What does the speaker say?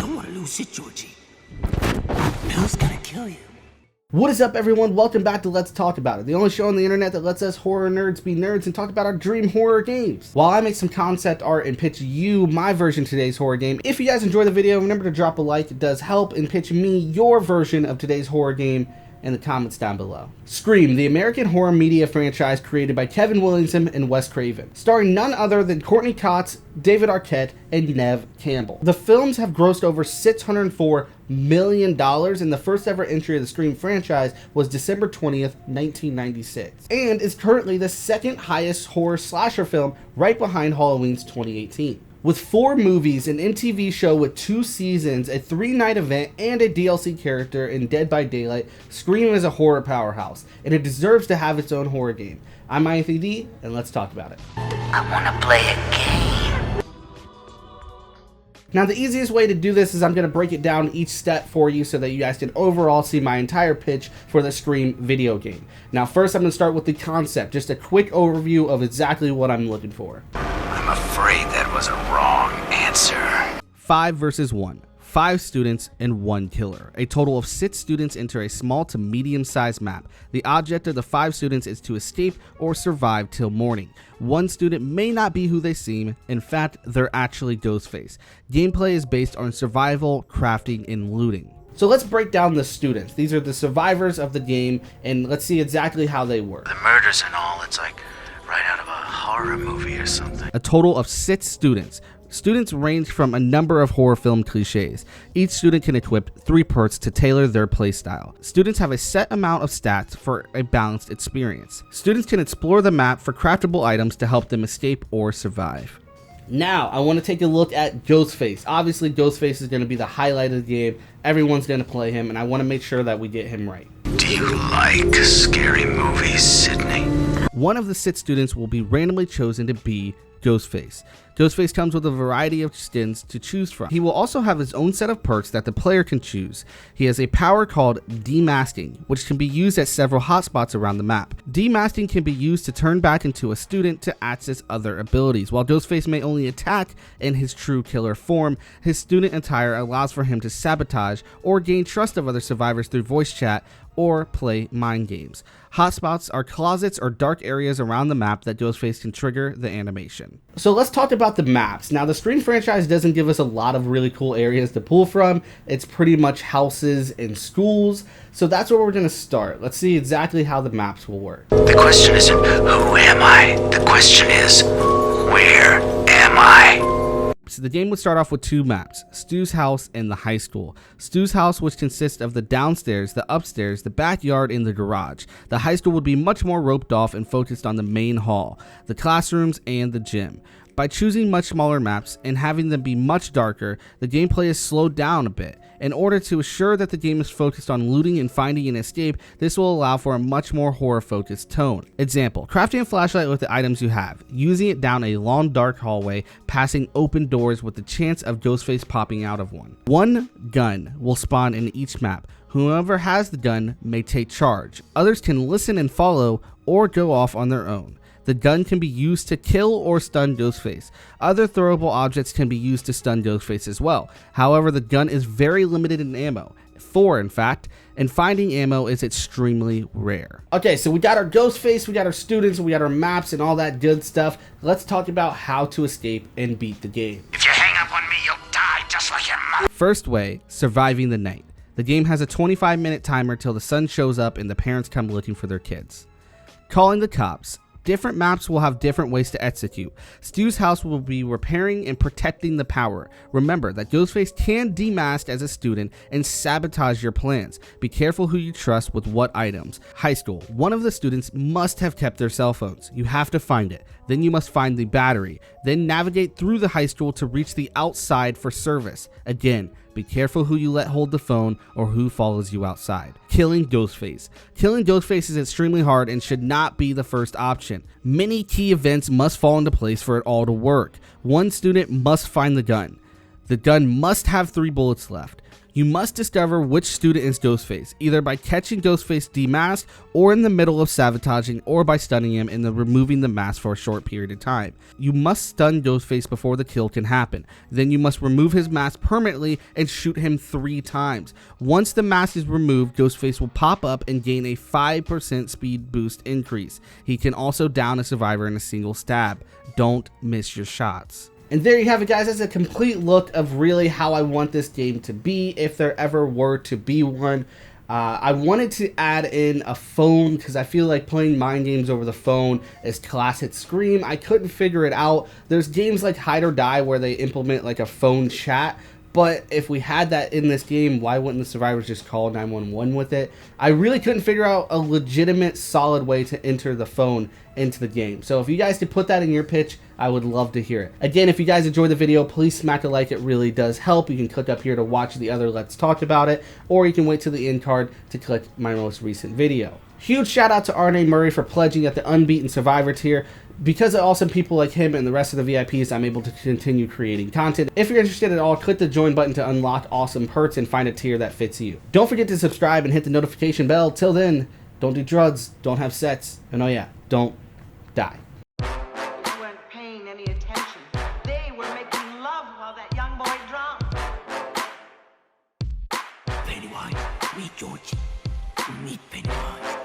don't want to lose it, Georgie. Bill's gonna kill you. What is up, everyone? Welcome back to Let's Talk About It, the only show on the internet that lets us horror nerds be nerds and talk about our dream horror games. While I make some concept art and pitch you my version of today's horror game, if you guys enjoy the video, remember to drop a like. It does help, and pitch me your version of today's horror game in the comments down below. Scream, the American horror media franchise created by Kevin Williamson and Wes Craven, starring none other than Courtney Cox, David Arquette, and Neve Campbell. The films have grossed over $604 million, and the first ever entry of the Scream franchise was December 20th, 1996, and is currently the second highest horror slasher film, right behind Halloween's 2018. With 4 movies, an MTV show with 2 seasons, a 3-night event, and a DLC character in Dead by Daylight, Scream is a horror powerhouse, and it deserves to have its own horror game. I'm IAnthonyD, and let's talk about it. I want to play a game. Now, the easiest way to do this is I'm going to break it down each step for you so that you guys can overall see my entire pitch for the Scream video game. Now, first I'm going to start with the concept, just a quick overview of exactly what I'm looking for. I'm afraid that was a wrong answer. 5 versus 1. 5 students and 1 killer. A total of 6 students enter a small to medium-sized map. The object of the 5 students is to escape or survive till morning. 1 student may not be who they seem. In fact, they're actually Ghostface. Gameplay is based on survival, crafting, and looting. So let's break down the students. These are the survivors of the game, and let's see exactly how they work. The murders and all, it's like right out of a horror movie or something. A total of 6 students. Students range from a number of horror film cliches. Each student can equip 3 perks to tailor their playstyle. Students have a set amount of stats for a balanced experience. Students can explore the map for craftable items to help them escape or survive. Now, I want to take a look at Ghostface. Obviously, Ghostface is going to be the highlight of the game. Everyone's going to play him, and I want to make sure that we get him right. Do you like scary movies, Sydney? One of the 6 students will be randomly chosen to be Ghostface. Ghostface comes with a variety of skins to choose from. He will also have his own set of perks that the player can choose. He has a power called demasking, which can be used at several hotspots around the map. Demasking can be used to turn back into a student to access other abilities. While Ghostface may only attack in his true killer form, his student attire allows for him to sabotage or gain trust of other survivors through voice chat or play mind games. Hotspots are closets or dark areas around the map that Ghostface can trigger the animation. So let's talk about the maps. Now, the Scream franchise doesn't give us a lot of really cool areas to pull from. It's pretty much houses and schools. So that's where we're going to start. Let's see exactly how the maps will work. The question isn't who am I? The question is where am I? So the game would start off with 2 maps, Stu's house and the high school. Stu's house, which consists of the downstairs, the upstairs, the backyard, and the garage. The high school would be much more roped off and focused on the main hall, the classrooms, and the gym. By choosing much smaller maps and having them be much darker, the gameplay is slowed down a bit. In order to assure that the game is focused on looting and finding an escape, this will allow for a much more horror-focused tone. Example, crafting a flashlight with the items you have, using it down a long dark hallway, passing open doors with the chance of Ghostface popping out of one. 1 gun will spawn in each map. Whoever has the gun may take charge. Others can listen and follow or go off on their own. The gun can be used to kill or stun Ghostface. Other throwable objects can be used to stun Ghostface as well. However, the gun is very limited in ammo. 4, in fact, and finding ammo is extremely rare. Okay, so we got our Ghostface, we got our students, we got our maps and all that good stuff. Let's talk about how to escape and beat the game. If you hang up on me, you'll die just like your mother. First way, surviving the night. The game has a 25-minute timer till the sun shows up and the parents come looking for their kids. Calling the cops. Different maps will have different ways to execute. Stu's house will be repairing and protecting the power. Remember that Ghostface can demask as a student and sabotage your plans. Be careful who you trust with what items. High school. One of the students must have kept their cell phones. You have to find it. Then you must find the battery. Then navigate through the high school to reach the outside for service. Again, be careful who you let hold the phone or who follows you outside. Killing Ghostface. Killing Ghostface is extremely hard and should not be the first option. Many key events must fall into place for it all to work. 1 student must find the gun. The gun must have 3 bullets left. You must discover which student is Ghostface, either by catching Ghostface demasked or in the middle of sabotaging or by stunning him and then removing the mask for a short period of time. You must stun Ghostface before the kill can happen. Then you must remove his mask permanently and shoot him 3 times. Once the mask is removed, Ghostface will pop up and gain a 5% speed boost increase. He can also down a survivor in a single stab. Don't miss your shots. And there you have it, guys. That's a complete look of really how I want this game to be, if there ever were to be one. I wanted to add in a phone because I feel like playing mind games over the phone is classic Scream. I couldn't figure it out. There's games like Hide or Die where they implement like a phone chat. But if we had that in this game, why wouldn't the survivors just call 911 with it? I really couldn't figure out a legitimate, solid way to enter the phone into the game. So if you guys could put that in your pitch, I would love to hear it. Again, if you guys enjoyed the video, please smack a like. It really does help. You can click up here to watch the other Let's Talk About It, or you can wait till the end card to click my most recent video. Huge shout out to R.N.A. Murray for pledging at the Unbeaten Survivor tier. Because of awesome people like him and the rest of the VIPs, I'm able to continue creating content. If you're interested at all, click the join button to unlock awesome perks and find a tier that fits you. Don't forget to subscribe and hit the notification bell. Till then, don't do drugs, don't have sex, and oh yeah, don't die. They weren't paying any attention. They were making love while that young boy drowned. Pennywise, meet Georgie. Meet Pennywise.